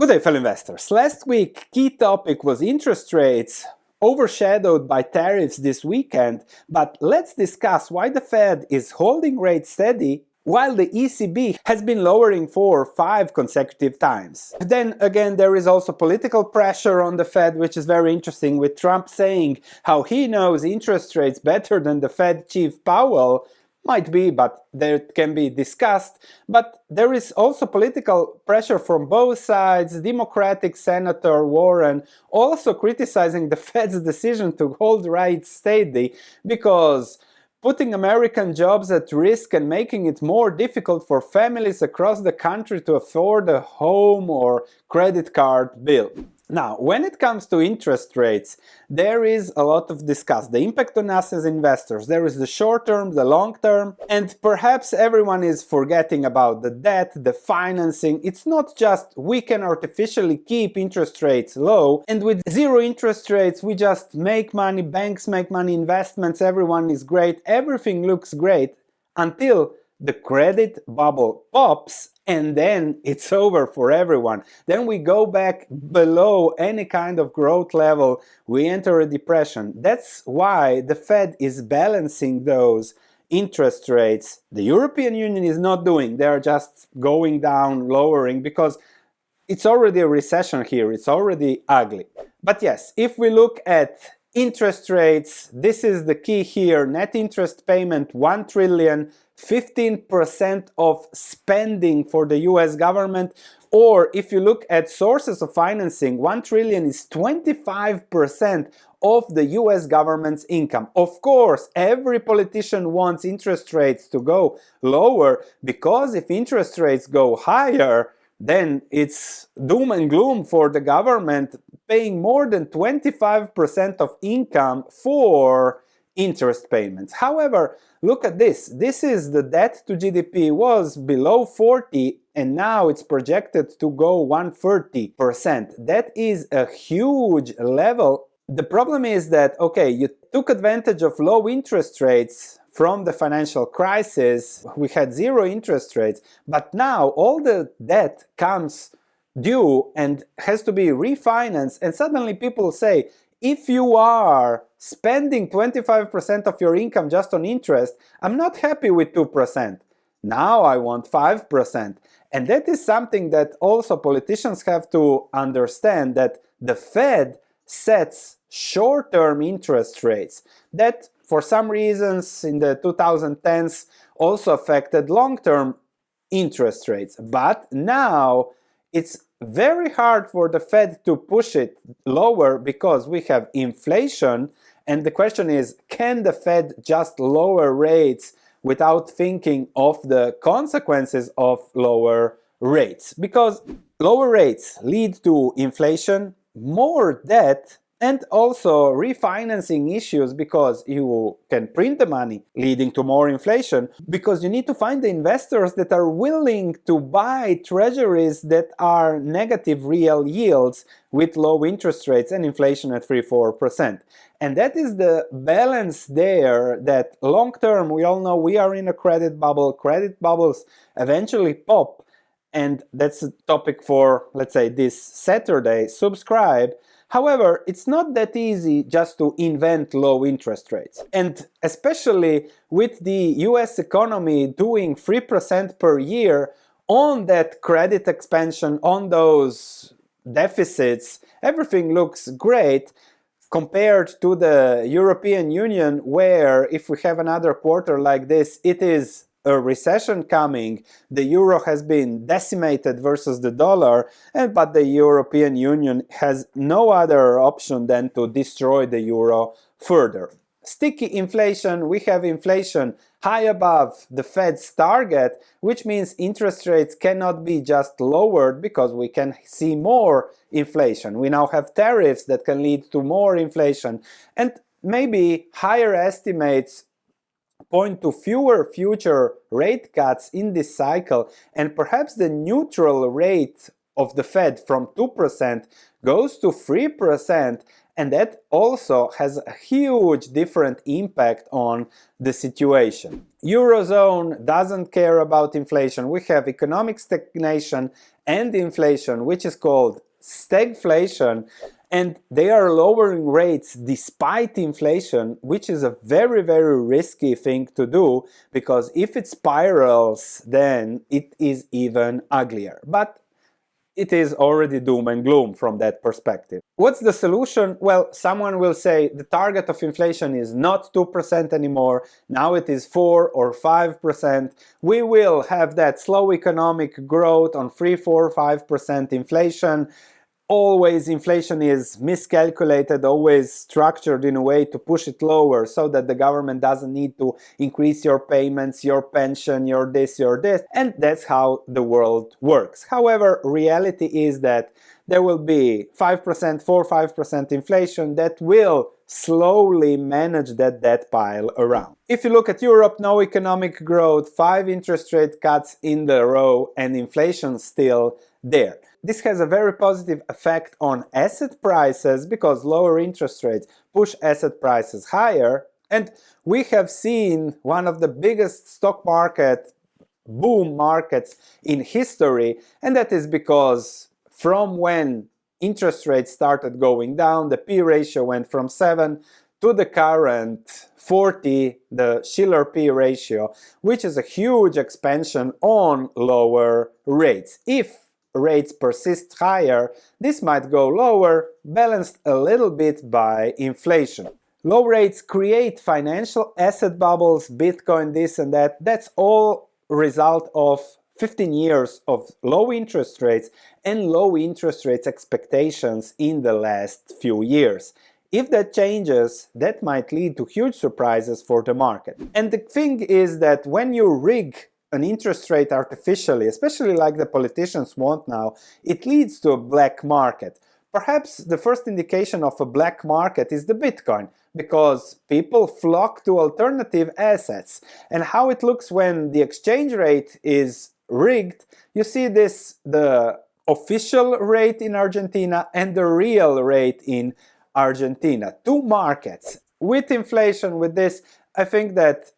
Good day, fellow investors. Last week, key topic was interest rates, overshadowed by tariffs this weekend, but let's discuss why the Fed is holding rates steady while the ECB has been lowering for 5 consecutive times. Then again, there is also political pressure on the Fed, which is very interesting, with Trump saying how he knows interest rates better than the Fed chief Powell. Might be, but that can be discussed. But there is also political pressure from both sides. Democratic Senator Warren also criticizing the Fed's decision to hold rates steady because putting American jobs at risk and making it more difficult for families across the country to afford a home or credit card bill. Now, when it comes to interest rates, there is a lot of discuss. The impact on us as investors. There is the short term, the long term, and perhaps everyone is forgetting about the debt, the financing. It's not just we can artificially keep interest rates low, and with zero interest rates, we just make money, banks make money, investments, everyone is great, everything looks great until the credit bubble pops, and then it's over for everyone. Then we go back below any kind of growth level, we enter a depression. That's why the Fed is balancing those interest rates. The European Union is not doing, they're just going down, lowering, because it's already a recession here, it's already ugly. But yes, if we look at interest rates, this is the key here. Net interest payment 1 trillion, 15% of spending for the US government. Or if you look at sources of financing, 1 trillion is 25% of the US government's income. Of course, every politician wants interest rates to go lower, because if interest rates go higher, then it's doom and gloom for the government paying more than 25% of income for interest payments. However, look at this. This is the debt to GDP was below 40 and now it's projected to go 130%. That is a huge level. The problem is that, okay, you took advantage of low interest rates from the financial crisis. We had zero interest rates, but now all the debt comes due and has to be refinanced, and suddenly people say, if you are spending 25% of your income just on interest, I'm not happy with 2%. Now I want 5%. And that is something that also politicians have to understand, that the Fed sets short-term interest rates that for some reasons in the 2010s also affected long-term interest rates. But now it's very hard for the Fed to push it lower because we have inflation, and the question is, can the Fed just lower rates without thinking of the consequences of lower rates? Because lower rates lead to inflation, more debt, and also refinancing issues, because you can print the money, leading to more inflation, because you need to find the investors that are willing to buy treasuries that are negative real yields with low interest rates and inflation at 3-4%. And that is the balance there, that long term, we all know we are in a credit bubble. Credit bubbles eventually pop, and that's a topic for, let's say, this Saturday. Subscribe. However, it's not that easy just to invent low interest rates. And especially with the US economy doing 3% per year on that credit expansion, on those deficits, everything looks great compared to the European Union, where if we have another quarter like this, it is a recession coming, the euro has been decimated versus the dollar, but the European Union has no other option than to destroy the euro further. Sticky inflation, we have inflation high above the Fed's target, which means interest rates cannot be just lowered because we can see more inflation. We now have tariffs that can lead to more inflation, and maybe higher estimates point to fewer future rate cuts in this cycle, and perhaps the neutral rate of the Fed from 2% goes to 3%, and that also has a huge different impact on the situation. Eurozone doesn't care about inflation. We have economic stagnation and inflation, which is called stagflation, and they are lowering rates despite inflation, which is a very, very risky thing to do, because if it spirals, then it is even uglier. But it is already doom and gloom from that perspective. What's the solution? Well, someone will say the target of inflation is not 2% anymore, now it is 4 or 5%. We will have that slow economic growth on 3, 4, 5% inflation. Always inflation is miscalculated, always structured in a way to push it lower so that the government doesn't need to increase your payments, your pension, your this, and that's how the world works. However, reality is that there will be 5%, 4, 5% inflation that will slowly manage that debt pile around. If you look at Europe, no economic growth, 5 interest rate cuts in the row, and inflation still there. This has a very positive effect on asset prices because lower interest rates push asset prices higher, and we have seen one of the biggest stock market boom markets in history, and that is because from when interest rates started going down, the P ratio went from 7 to the current 40, the Shiller P ratio, which is a huge expansion on lower rates. If rates persist higher, this might go lower, balanced a little bit by inflation. Low rates create financial asset bubbles, Bitcoin, this and that. That's all a result of 15 years of low interest rates and low interest rates expectations in the last few years. If that changes, that might lead to huge surprises for the market. And the thing is that when you rig an interest rate artificially, especially like the politicians want now, it leads to a black market. Perhaps the first indication of a black market is the Bitcoin, because people flock to alternative assets. And how it looks when the exchange rate is rigged, you see this, the official rate in Argentina and the real rate in Argentina. Two markets. With inflation, with this, I think that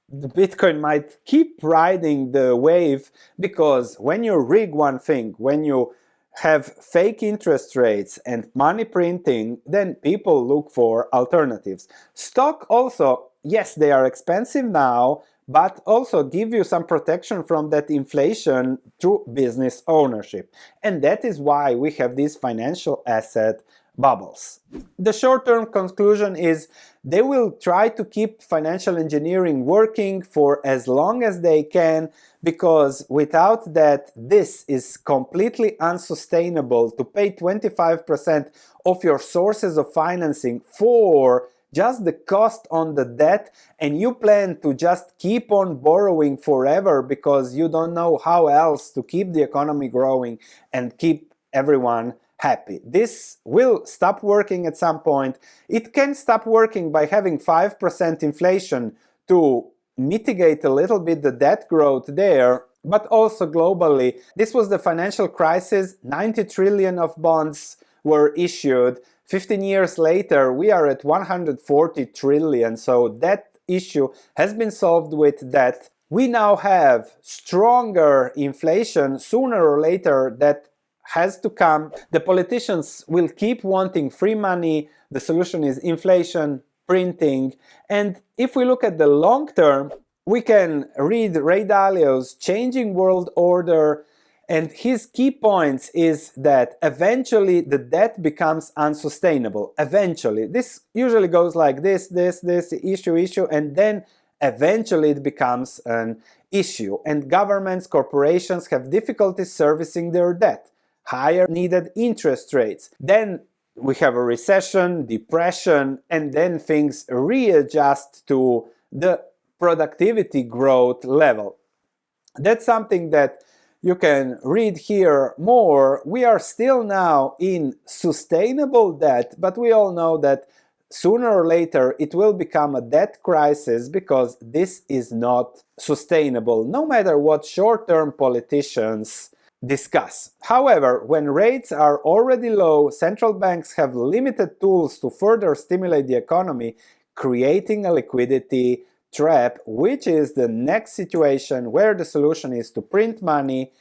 the Bitcoin might keep riding the wave, because when you rig one thing, when you have fake interest rates and money printing, then people look for alternatives. Stock also, yes, they are expensive now, but also give you some protection from that inflation through business ownership. And that is why we have these financial asset bubbles. The short-term conclusion is they will try to keep financial engineering working for as long as they can, because without that, this is completely unsustainable to pay 25% of your sources of financing for just the cost on the debt, and you plan to just keep on borrowing forever because you don't know how else to keep the economy growing and keep everyone happy. This will stop working at some point. It can stop working by having 5% inflation to mitigate a little bit the debt growth there, but also globally. This was the financial crisis. 90 trillion of bonds were issued. 15 years later, we are at 140 trillion. So that issue has been solved with that. We now have stronger inflation sooner or later that has to come. The politicians will keep wanting free money. The solution is inflation, printing. And if we look at the long term, we can read Ray Dalio's Changing World Order, and his key points is that eventually the debt becomes unsustainable. Eventually. This usually goes like this, issue, and then eventually it becomes an issue. And governments, corporations have difficulty servicing their debt. Higher needed interest rates. Then we have a recession, depression, and then things readjust to the productivity growth level. That's something that you can read here more. We are still now in sustainable debt, but we all know that sooner or later it will become a debt crisis, because this is not sustainable, no matter what short-term politicians discuss. However, when rates are already low, central banks have limited tools to further stimulate the economy, creating a liquidity trap, which is the next situation where the solution is to print money,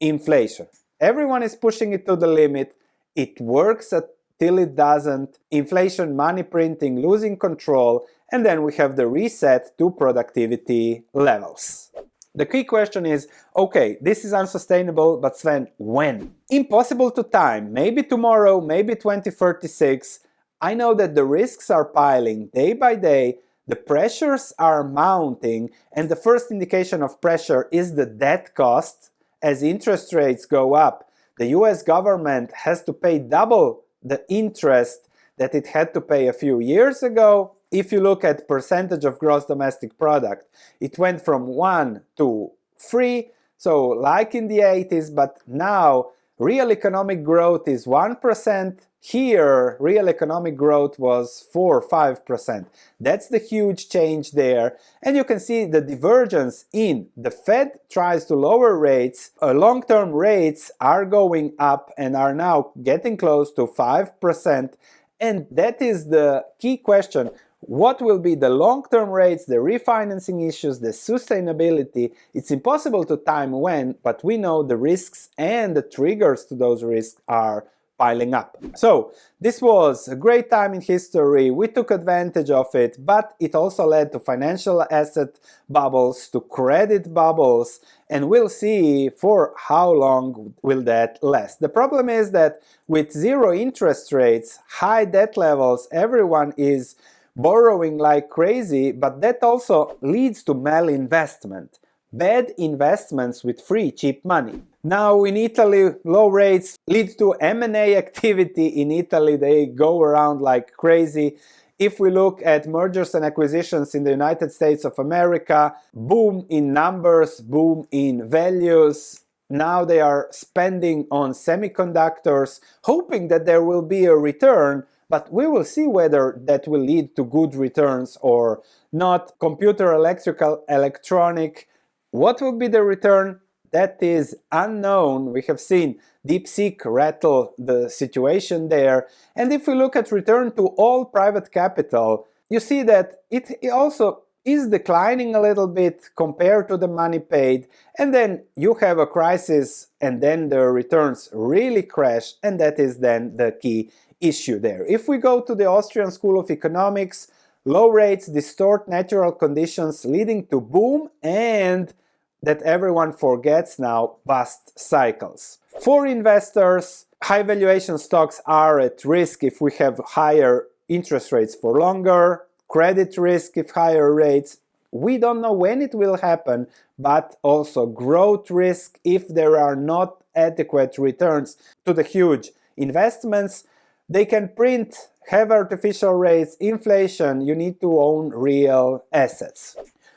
inflation. Everyone is pushing it to the limit. It works till it doesn't. Inflation, money printing, losing control, and then we have the reset to productivity levels. The key question is, okay, this is unsustainable, but Sven, when? Impossible to time. Maybe tomorrow, maybe 2036. I know that the risks are piling day by day, the pressures are mounting, and the first indication of pressure is the debt cost. As interest rates go up, the US government has to pay double the interest that it had to pay a few years ago. If you look at percentage of gross domestic product, it went from 1 to 3, so like in the 80s, but now real economic growth is 1%. Here, real economic growth was 4 or 5%. That's the huge change there. And you can see the divergence in the Fed tries to lower rates. Long-term rates are going up and are now getting close to 5%. And that is the key question. What will be the long-term rates, the refinancing issues, the sustainability? It's impossible to time when, but we know the risks and the triggers to those risks are piling up. So this was a great time in history. We took advantage of it, but it also led to financial asset bubbles, to credit bubbles, and we'll see for how long will that last. The problem is that with zero interest rates, high debt levels, everyone is borrowing like crazy, but that also leads to malinvestment. Bad investments with free, cheap money. Now in Italy, low rates lead to M&A activity in Italy. They go around like crazy. If we look at mergers and acquisitions in the United States of America, boom in numbers, boom in values. Now they are spending on semiconductors, hoping that there will be a return, but we will see whether that will lead to good returns or not. Computer, electrical, electronic. What will be the return? That is unknown. We have seen DeepSeek rattle the situation there. And if we look at return to all private capital, you see that it also is declining a little bit compared to the money paid. And then you have a crisis and then the returns really crash, and that is then the key issue there. If we go to the Austrian School of Economics, low rates distort natural conditions leading to boom and that everyone forgets now, bust cycles. For investors, high valuation stocks are at risk if we have higher interest rates for longer, credit risk if higher rates. We don't know when it will happen, but also growth risk if there are not adequate returns to the huge investments. They can print, have artificial rates, inflation. You need to own real assets.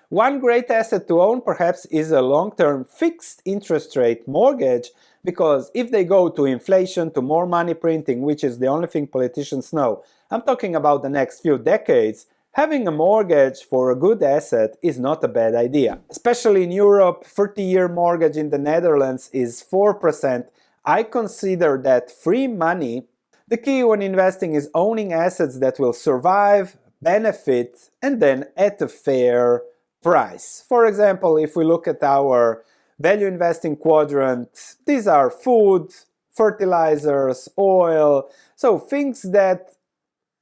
One great asset to own perhaps is a long-term fixed interest rate mortgage, because if they go to inflation, to more money printing, which is the only thing politicians know, I'm talking about the next few decades, having a mortgage for a good asset is not a bad idea. Especially in Europe, 30-year mortgage in the Netherlands is 4%. I consider that free money. The key when investing is owning assets that will survive, benefit, and then at a fair price. For example, if we look at our value investing quadrant, these are food, fertilizers, oil, so things that,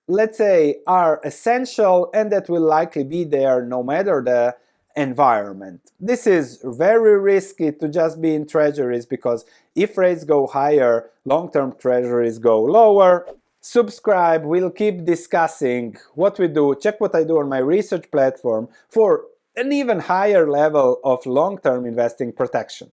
let's say, are essential and that will likely be there no matter the environment. This is very risky to just be in treasuries, because if rates go higher, long-term treasuries go lower. Subscribe, we'll keep discussing what we do. Check what I do on my research platform for an even higher level of long-term investing protection.